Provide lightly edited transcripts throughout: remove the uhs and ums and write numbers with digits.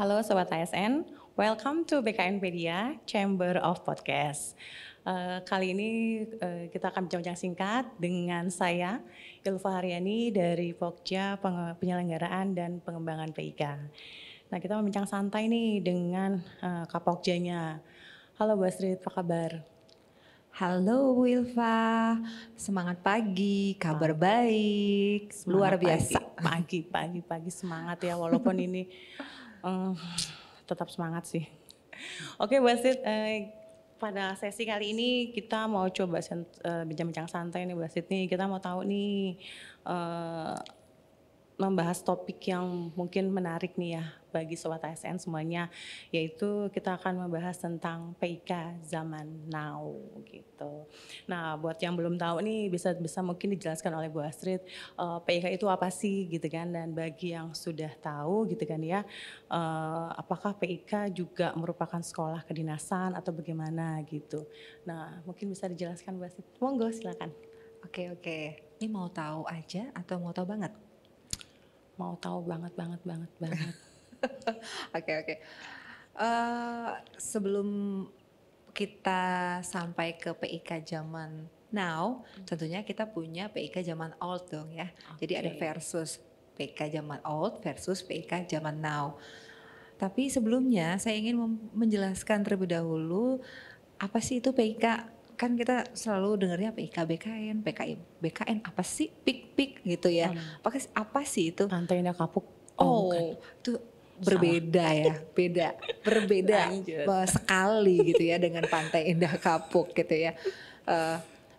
Halo Sobat ASN, welcome to BKNpedia Chamber of Podcast. Kali ini kita akan bincang-bincang singkat dengan saya, Ilva Haryani dari Pokja Penyelenggaraan dan Pengembangan PIK. Nah, kita membincang santai nih dengan Kapogjanya. Halo Bu Astrid, apa kabar? Halo Bu Ilva, semangat pagi, kabar baik, luar biasa. Pagi semangat ya, walaupun ini tetap semangat sih. Oke Bu Astrid, pada sesi kali ini kita mau coba bincang-bincang santai nih Bu Astrid nih. Kita mau tahu nih membahas topik yang mungkin menarik nih ya bagi Sobat ASN semuanya, yaitu kita akan membahas tentang PIK zaman now gitu. Nah, buat yang belum tahu nih bisa mungkin dijelaskan oleh Bu Astrid PIK itu apa sih gitu kan, dan bagi yang sudah tahu gitu kan ya, apakah PIK juga merupakan sekolah kedinasan atau bagaimana gitu. Nah, mungkin bisa dijelaskan Bu Astrid. Monggo silakan. Oke, ini mau tahu aja atau mau tahu banget? Mau tahu banget. Oke. Sebelum kita sampai ke PIK zaman now, tentunya kita punya PIK zaman old dong ya. Jadi ada versus PIK zaman old versus PIK zaman now. Tapi sebelumnya saya ingin menjelaskan terlebih dahulu apa sih itu PIK. Kan kita selalu dengarnya PIK BKN, PKI BKN apa sih PIK gitu ya. Apa sih itu? Pantai Indah Kapuk. Oh, itu berbeda ya, berbeda sekali gitu ya dengan Pantai Indah Kapuk gitu ya.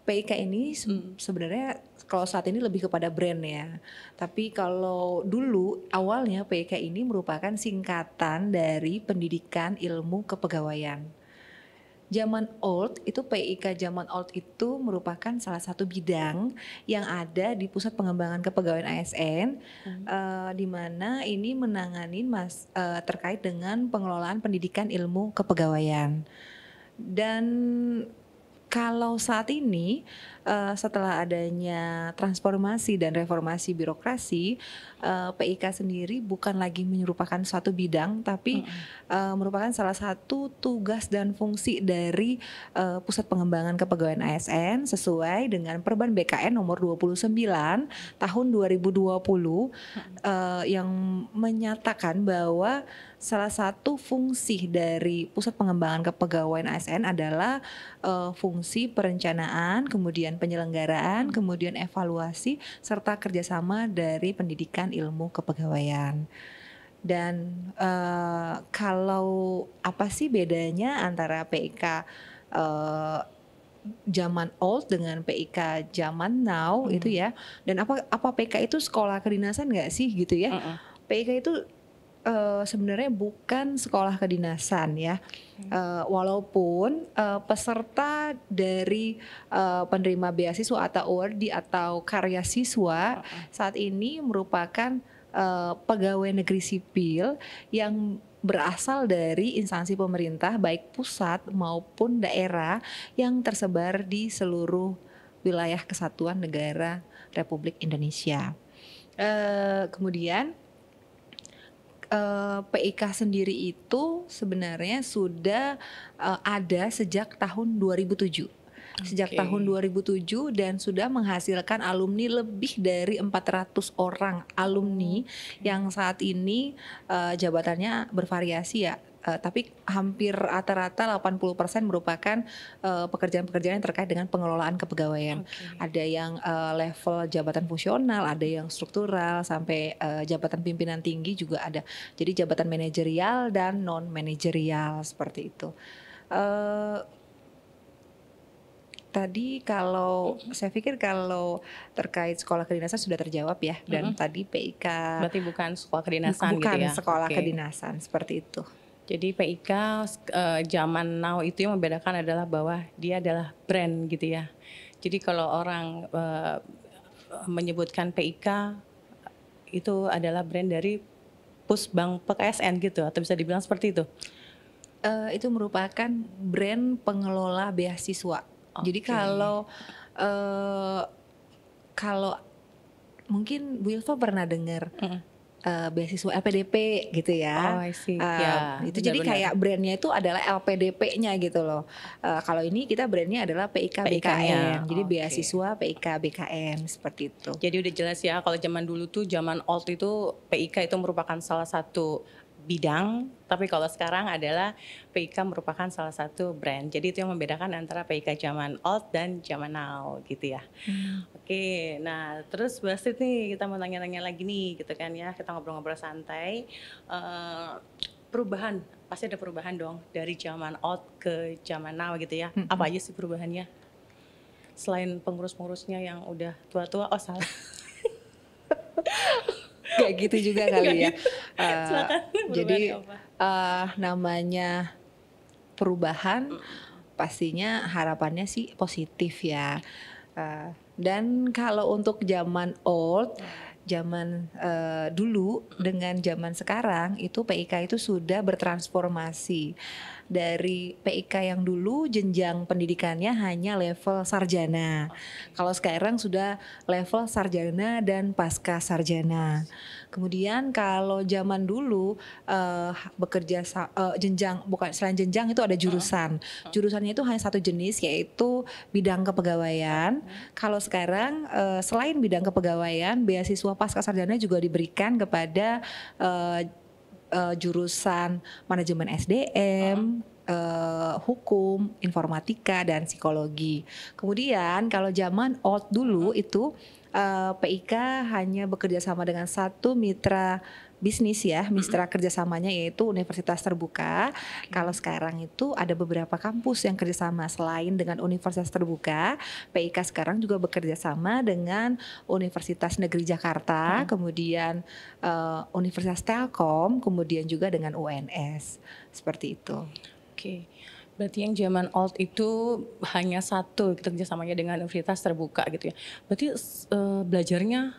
PIK ini sebenarnya kalau saat ini lebih kepada brand ya. Tapi kalau dulu awalnya PIK ini merupakan singkatan dari Pendidikan Ilmu Kepegawaian. Zaman old itu PIK zaman old itu merupakan salah satu bidang yang ada di Pusat Pengembangan Kepegawaian ASN, di mana ini menangani terkait dengan pengelolaan pendidikan ilmu kepegawaian. Dan kalau saat ini setelah adanya transformasi dan reformasi birokrasi, PIK sendiri bukan lagi merupakan suatu bidang, tapi merupakan salah satu tugas dan fungsi dari Pusat Pengembangan Kepegawaian ASN sesuai dengan Perban BKN nomor 29 tahun 2020 yang menyatakan bahwa salah satu fungsi dari Pusat Pengembangan Kepegawaian ASN adalah fungsi perencanaan, kemudian penyelenggaraan, kemudian evaluasi, serta kerjasama dari pendidikan ilmu kepegawaian. Dan kalau apa sih bedanya antara PIK zaman old dengan PIK zaman now itu ya? Dan apa PIK itu sekolah kedinasan nggak sih gitu ya? PIK itu sebenarnya bukan sekolah kedinasan ya, walaupun peserta dari penerima beasiswa atau awardee atau karya siswa saat ini merupakan pegawai negeri sipil yang berasal dari instansi pemerintah baik pusat maupun daerah yang tersebar di seluruh wilayah kesatuan negara Republik Indonesia. Kemudian PIK sendiri itu sebenarnya sudah ada sejak tahun 2007. Sejak tahun 2007 dan sudah menghasilkan alumni lebih dari 400 orang alumni yang saat ini jabatannya bervariasi ya. Tapi hampir rata-rata 80% merupakan pekerjaan-pekerjaan yang terkait dengan pengelolaan kepegawaian. Ada yang level jabatan fungsional, ada yang struktural, sampai jabatan pimpinan tinggi juga ada. Jadi jabatan manajerial dan non manajerial seperti itu. Tadi kalau saya pikir kalau terkait sekolah kedinasan sudah terjawab ya, dan tadi PIK berarti bukan sekolah kedinasan bukan gitu ya? Sekolah kedinasan seperti itu. Jadi PIK zaman now itu yang membedakan adalah bahwa dia adalah brand gitu ya. Jadi kalau orang menyebutkan PIK itu adalah brand dari Pusbang PKSN gitu, atau bisa dibilang seperti itu? Itu merupakan brand pengelola beasiswa. Jadi kalau mungkin Bu Ilva pernah dengar beasiswa LPDP gitu Oh, ya. I see. Ya, Itu jadi benar-benar. kayak brandnya itu adalah LPDP-nya gitu loh. Kalau ini kita brandnya adalah PIK BKN. PIK-nya. Jadi Oke. beasiswa PIK BKN seperti itu. Jadi udah jelas ya kalau zaman dulu tuh zaman old itu PIK itu merupakan salah satu bidang, tapi kalau sekarang adalah PIK merupakan salah satu brand. Jadi itu yang membedakan antara PIK zaman old dan zaman now gitu ya. Hmm. Oke, nah terus Basit nih kita mau tanya-tanya lagi nih gitu kan ya, kita ngobrol-ngobrol santai. Perubahan, pasti ada perubahan dong dari zaman old ke zaman now gitu ya. Apa aja sih perubahannya? Selain pengurus-pengurusnya yang udah tua-tua, oh salah. Gak gitu juga Nggak kali ya. gitu. Silakan Jadi perubahannya apa? namanya perubahan pastinya harapannya sih positif ya. Dan kalau untuk zaman old, zaman dulu dengan zaman sekarang itu PIK itu sudah bertransformasi. Dari PIK yang dulu jenjang pendidikannya hanya level sarjana. Kalau sekarang sudah level sarjana dan pasca sarjana. Kemudian kalau zaman dulu jenjang, bukan selain jenjang itu ada jurusan. Jurusannya itu hanya satu jenis yaitu bidang kepegawaian. Kalau sekarang selain bidang kepegawaian, beasiswa pasca sarjana juga diberikan kepada jurusan manajemen SDM, hukum, informatika dan psikologi. Kemudian kalau zaman old dulu itu PIK hanya bekerja sama dengan satu mitra bisnis ya, mitra kerjasamanya yaitu Universitas Terbuka. Kalau sekarang itu ada beberapa kampus yang kerjasama selain dengan Universitas Terbuka, PIK sekarang juga bekerja sama dengan Universitas Negeri Jakarta, kemudian Universitas Telkom, kemudian juga dengan UNS, seperti itu. Oke, berarti yang zaman old itu hanya satu kita kerjasamanya dengan Universitas Terbuka gitu ya. Berarti belajarnya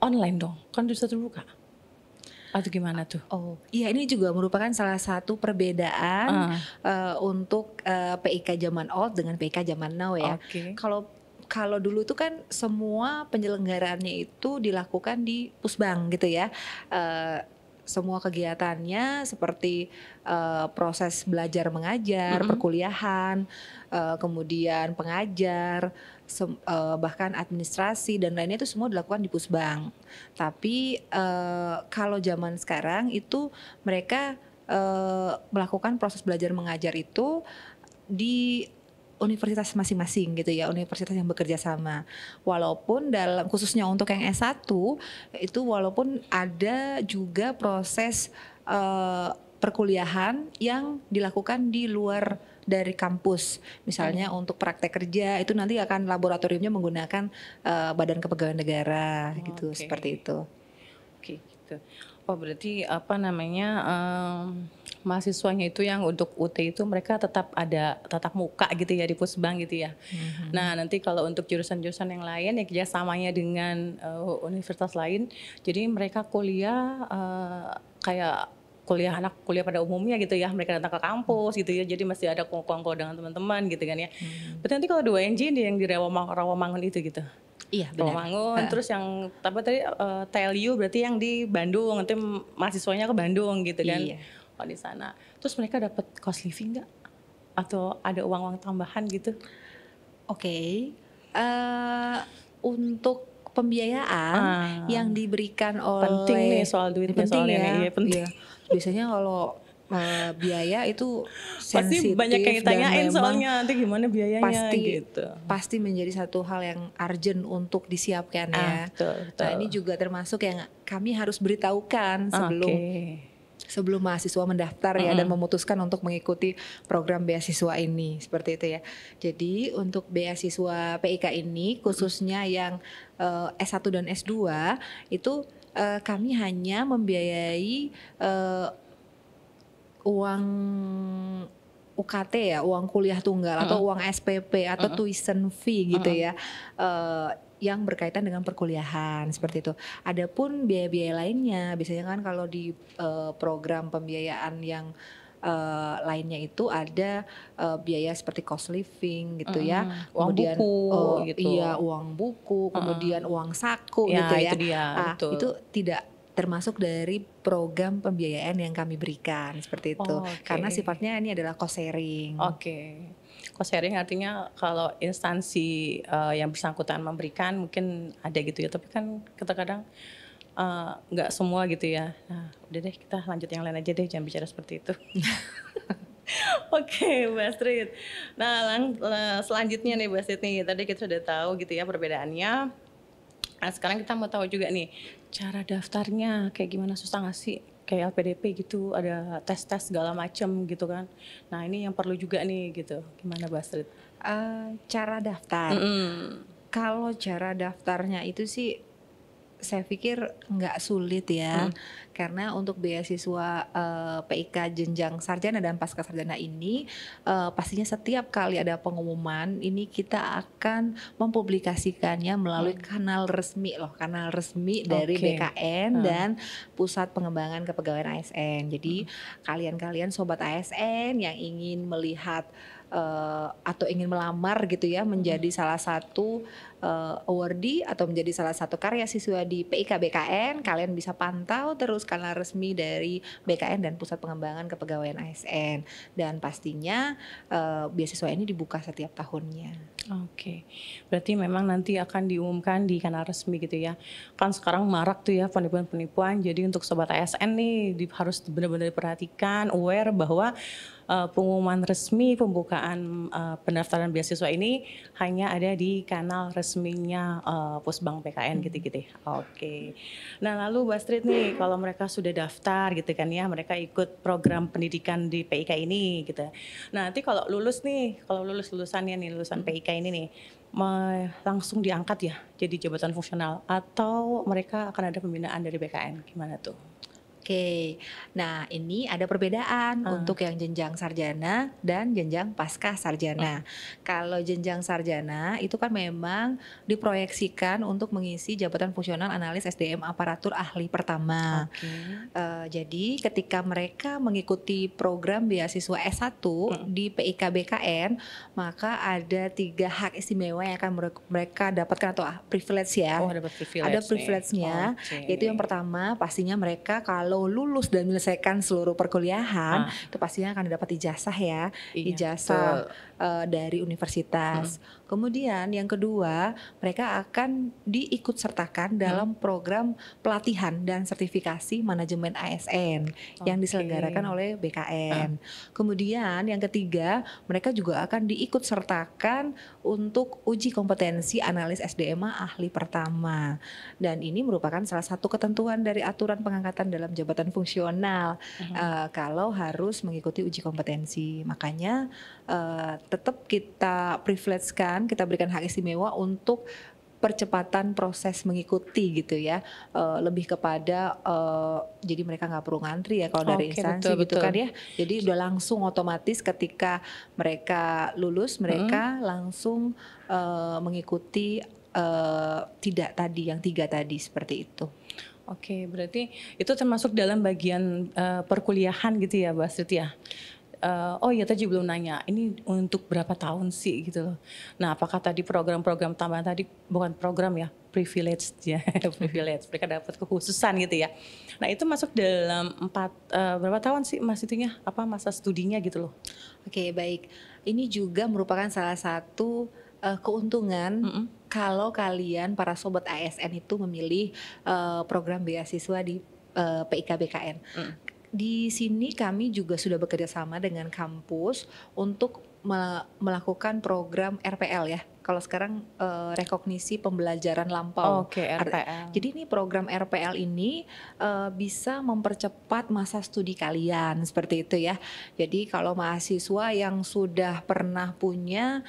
online dong, kan Universitas Terbuka? Atau gimana tuh? Oh, iya ini juga merupakan salah satu perbedaan untuk PIK zaman old dengan PIK zaman now ya. Oke. Kalau dulu tuh kan semua penyelenggaraannya itu dilakukan di Pusbang gitu ya. Semua kegiatannya seperti proses belajar mengajar, perkuliahan, kemudian pengajar, bahkan administrasi dan lainnya itu semua dilakukan di Pusbang. Tapi kalau zaman sekarang itu mereka melakukan proses belajar mengajar itu di universitas masing-masing gitu ya, universitas yang bekerja sama. Walaupun dalam khususnya untuk yang S1 itu walaupun ada juga proses perkuliahan yang dilakukan di luar dari kampus. Misalnya untuk praktek kerja itu nanti akan laboratoriumnya menggunakan Badan Kepegawaian Negara gitu, seperti itu. Oke, gitu. Oh, berarti apa namanya mahasiswanya itu yang untuk UT itu mereka tetap ada tatap muka gitu ya di Pusbang gitu ya. Nah, nanti kalau untuk jurusan-jurusan yang lain ya kerjasamanya dengan universitas lain, jadi mereka kuliah kayak kuliah anak kuliah pada umumnya gitu ya, mereka datang ke kampus gitu ya, jadi masih ada kongko dengan teman-teman gitu kan ya. Berarti nanti kalau 2NJ yang di Rawamangun itu gitu. Iya benar. Rawamangun, terus yang apa tadi TLU berarti yang di Bandung, nanti mahasiswanya ke Bandung gitu kan. Iya. Oh di sana. Terus mereka dapat cost living nggak? Atau ada uang-uang tambahan gitu? Oke. Untuk pembiayaan yang diberikan oleh penting nih soal duitnya penting soalnya ya. nih, iya, penting. Iya. Biasanya kalau biaya itu Pasti sensitif banyak yang dan ditanyain memang soalnya nanti gimana biayanya gitu. pasti menjadi satu hal yang urgent untuk disiapkan ya. Betul. Nah ini juga termasuk yang kami harus beritahukan sebelum mahasiswa mendaftar ya dan memutuskan untuk mengikuti program beasiswa ini, seperti itu ya. Jadi untuk beasiswa PIK ini khususnya yang S1 dan S2 itu kami hanya membiayai uang UKT ya, uang kuliah tunggal atau uang SPP atau tuition fee gitu ya. Yang berkaitan dengan perkuliahan seperti itu. Adapun biaya-biaya lainnya, biasanya kan kalau di program pembiayaan yang lainnya itu ada biaya seperti cost living gitu ya. Uang Kemudian buku gitu. iya uang buku, kemudian uang saku Ya, gitu ya. itu dia, betul. Itu tidak termasuk dari program pembiayaan yang kami berikan seperti itu. Karena sifatnya ini adalah cost sharing. Cost sharing artinya kalau instansi yang bersangkutan memberikan mungkin ada gitu ya, tapi kan kadang-kadang nggak semua gitu ya. Nah, udah deh kita lanjut yang lain aja deh, jangan bicara seperti itu. Oke, Mbak Astrid. Nah, selanjutnya nih Mbak Astrid nih, tadi kita sudah tahu gitu ya perbedaannya. Nah, sekarang kita mau tahu juga nih, cara daftarnya kayak gimana, susah nggak sih? Kayak LPDP gitu, ada tes-tes segala macam gitu kan. Nah, ini yang perlu juga nih gitu. Gimana Mbak Astrid? Cara daftar. Kalau cara daftarnya itu sih saya pikir nggak sulit ya, karena untuk beasiswa PIK jenjang sarjana dan pasca sarjana ini pastinya setiap kali ada pengumuman ini kita akan mempublikasikannya melalui kanal resmi dari BKN dan Pusat Pengembangan Kepegawaian ASN. Jadi kalian-kalian sobat ASN yang ingin melihat atau ingin melamar gitu ya menjadi salah satu awardee atau menjadi salah satu karya siswa di PIK BKN, kalian bisa pantau terus kanal resmi dari BKN dan Pusat Pengembangan Kepegawaian ASN, dan pastinya beasiswa ini dibuka setiap tahunnya. Oke, berarti memang nanti akan diumumkan di kanal resmi gitu ya. Kan sekarang marak tuh ya penipuan-penipuan, jadi untuk sobat ASN nih harus benar-benar diperhatikan, aware bahwa pengumuman resmi pembukaan pendaftaran beasiswa ini hanya ada di kanal resminya Pusbang PKN gitu-gitu. Oke. Nah, lalu Mbak Astrid nih, kalau mereka sudah daftar gitu kan ya, mereka ikut program pendidikan di PIK ini gitu. Nah, nanti kalau lulus nih, kalau lulusannya nih, lulusan PIK ini nih, langsung diangkat ya jadi jabatan fungsional atau mereka akan ada pembinaan dari BKN, gimana tuh? Oke, nah ini ada perbedaan untuk yang jenjang sarjana dan jenjang pasca sarjana. Kalau jenjang sarjana itu kan memang diproyeksikan untuk mengisi jabatan fungsional analis SDM aparatur ahli pertama. Jadi ketika mereka mengikuti program beasiswa S1 di PIK BKN, maka ada 3 hak istimewa yang akan mereka dapatkan atau privilege ya. Ada privilege-nya, yaitu yang pertama pastinya mereka kalau lulus dan menyelesaikan seluruh perkuliahan itu pastinya akan dapat ijazah ya, ijazah dari universitas. Kemudian yang kedua, mereka akan diikut sertakan dalam program pelatihan dan sertifikasi manajemen ASN yang diselenggarakan oleh BKN. Kemudian yang ketiga, mereka juga akan diikut sertakan untuk uji kompetensi analis SDM ahli pertama. Dan ini merupakan salah satu ketentuan dari aturan pengangkatan dalam jabatan fungsional kalau harus mengikuti uji kompetensi. Makanya tetap kita privilegekan, kita berikan hak istimewa untuk percepatan proses mengikuti gitu ya, lebih kepada jadi mereka nggak perlu ngantri ya kalau dari instansi gitu kan ya, jadi udah langsung otomatis ketika mereka lulus mereka langsung mengikuti tidak tadi yang 3 tadi seperti itu. Oke, berarti itu termasuk dalam bagian perkuliahan gitu ya Mbak Astrid ya? Oh iya tadi belum nanya, ini untuk berapa tahun sih gitu loh. Nah, apakah tadi program-program tambahan tadi bukan program ya, privilege ya, privilege. Mereka dapat kekhususan gitu ya. Nah, itu masuk dalam berapa tahun sih Mas itunya? Apa masa studinya gitu loh? Oke, baik. Ini juga merupakan salah satu keuntungan kalau kalian para sobat ASN itu memilih program beasiswa di PIK BKN. Di sini kami juga sudah bekerja sama dengan kampus untuk melakukan program RPL ya. Kalau sekarang rekognisi pembelajaran lampau. RPL. Jadi ini program RPL ini bisa mempercepat masa studi kalian seperti itu ya. Jadi kalau mahasiswa yang sudah pernah punya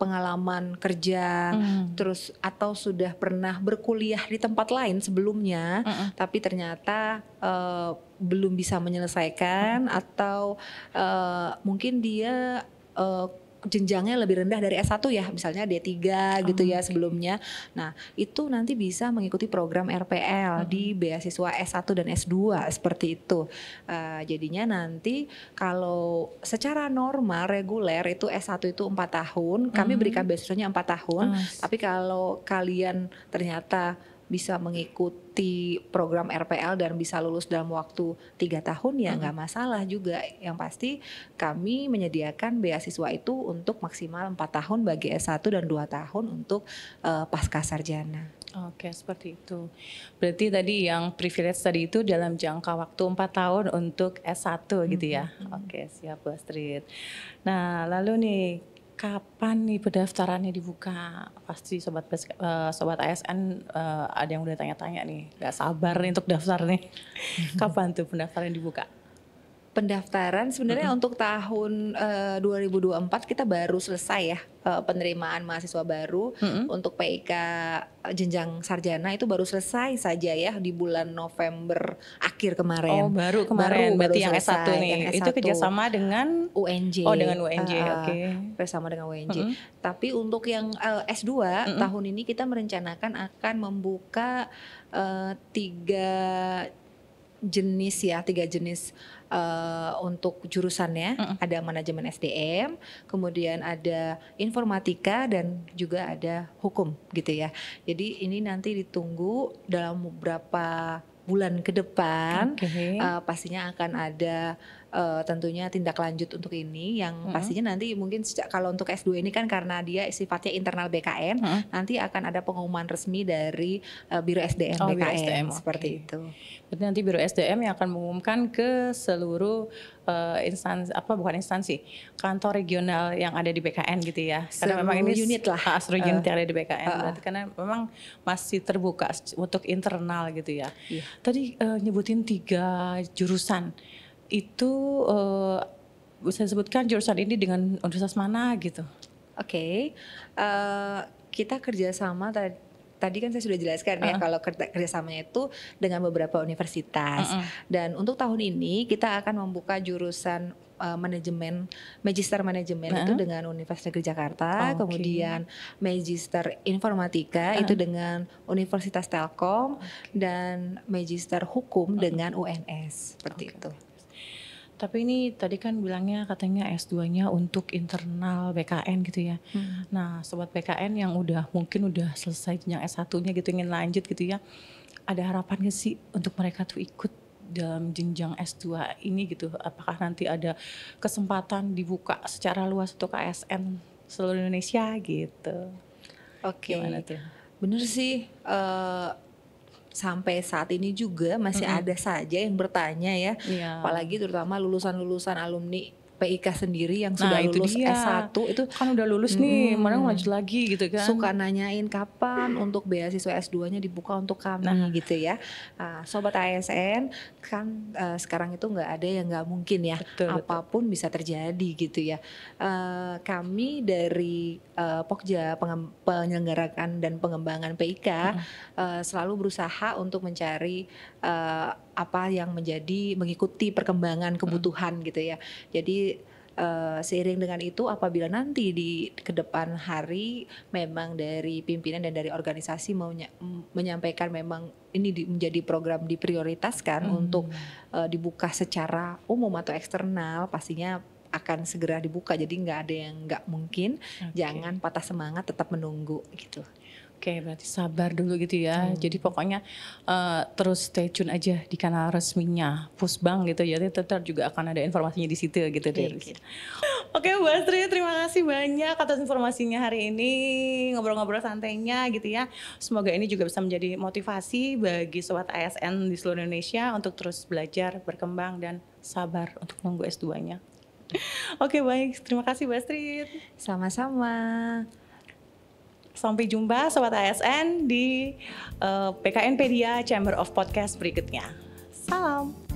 pengalaman kerja, terus atau sudah pernah berkuliah di tempat lain sebelumnya, tapi ternyata belum bisa menyelesaikan atau mungkin dia jenjangnya lebih rendah dari S1 ya, misalnya D3 gitu ya sebelumnya. Nah, itu nanti bisa mengikuti program RPL di beasiswa S1 dan S2 seperti itu. Jadinya nanti kalau secara normal reguler itu S1 itu 4 tahun, kami berikan beasiswanya 4 tahun. Tapi kalau kalian ternyata bisa mengikuti program RPL dan bisa lulus dalam waktu 3 tahun ya nggak masalah juga. Yang pasti kami menyediakan beasiswa itu untuk maksimal 4 tahun bagi S1 dan 2 tahun untuk pasca sarjana. Oke, seperti itu. Berarti tadi yang privilege tadi itu dalam jangka waktu 4 tahun untuk S1 gitu ya. Oke, siap Bu Astrid. Nah, lalu nih kapan nih pendaftarannya dibuka? Pasti sobat ASN ada yang udah tanya-tanya nih, nggak sabar nih untuk daftar nih. Kapan tuh pendaftaran dibuka? Pendaftaran sebenarnya untuk tahun 2024 kita baru selesai ya penerimaan mahasiswa baru untuk PIK jenjang sarjana itu baru selesai saja ya di bulan November akhir kemarin. Oh, baru kemarin berarti yang S1 nih. Yang S1. Itu kerjasama dengan UNJ. Oh, dengan UNJ. Oke. Bersama dengan UNJ. Tapi untuk yang S2 tahun ini kita merencanakan akan membuka 3 jenis untuk jurusannya. Ada manajemen SDM, kemudian ada informatika dan juga ada hukum gitu ya. Jadi ini nanti ditunggu dalam beberapa bulan ke depan. Pastinya akan ada tentunya tindak lanjut untuk ini yang pastinya nanti mungkin kalau untuk S2 ini kan karena dia sifatnya internal BKN, nanti akan ada pengumuman resmi dari Biro SDM BKN Biro SDM, seperti itu. Berarti nanti Biro SDM yang akan mengumumkan ke seluruh instansi kantor regional yang ada di BKN gitu ya. Karena memang ini unit lah. Seluruh unit yang ada di BKN. Berarti karena memang masih terbuka untuk internal gitu ya. Tadi nyebutin 3 jurusan. Itu bisa disebutkan jurusan ini dengan universitas mana gitu? Oke. Kita kerjasama tadi kan saya sudah jelaskan ya kalau kerjasamanya itu dengan beberapa universitas. Dan untuk tahun ini kita akan membuka jurusan Magister Manajemen itu dengan Universitas Negeri Jakarta, kemudian Magister Informatika itu dengan Universitas Telkom, dan Magister Hukum dengan UNS seperti itu. Tapi ini tadi kan bilangnya katanya S2-nya untuk internal BKN gitu ya. Nah, sobat BKN yang mungkin udah selesai jenjang S1-nya gitu ingin lanjut gitu ya. Ada harapan gak sih untuk mereka tuh ikut dalam jenjang S2 ini gitu? Apakah nanti ada kesempatan dibuka secara luas untuk ASN seluruh Indonesia gitu? Oke. Gimana tuh? Bener sih. Sampai saat ini juga masih ada saja yang bertanya ya, apalagi terutama lulusan-lulusan alumni PIK sendiri yang sudah lulus S1 itu kan udah lulus nih, mana lanjut lagi gitu kan. Suka nanyain kapan untuk beasiswa S2-nya dibuka untuk kami gitu ya. Sobat ASN kan sekarang itu nggak ada yang nggak mungkin ya. Apapun bisa terjadi gitu ya. Kami dari Pokja Penyelenggarakan dan Pengembangan PIK selalu berusaha untuk mencari apa yang mengikuti perkembangan kebutuhan gitu ya. Jadi seiring dengan itu apabila nanti di kedepan hari memang dari pimpinan dan dari organisasi mau menyampaikan memang ini menjadi program diprioritaskan untuk dibuka secara umum atau eksternal, pastinya akan segera dibuka. Jadi nggak ada yang nggak mungkin. Jangan patah semangat, tetap menunggu gitu. Oke, berarti sabar dulu gitu ya. Jadi pokoknya terus stay tune aja di kanal resminya Pusbang gitu ya. Tetap juga akan ada informasinya di situ gitu deh. Oke, Bu Astrid, terima kasih banyak atas informasinya hari ini, ngobrol-ngobrol santainya gitu ya. Semoga ini juga bisa menjadi motivasi bagi sobat ASN di seluruh Indonesia untuk terus belajar, berkembang dan sabar untuk nunggu S2-nya. Oke, baik. Terima kasih Bu Astrid. Sama-sama. Sampai jumpa sobat ASN di PKNpedia Chamber of Podcast berikutnya. Salam.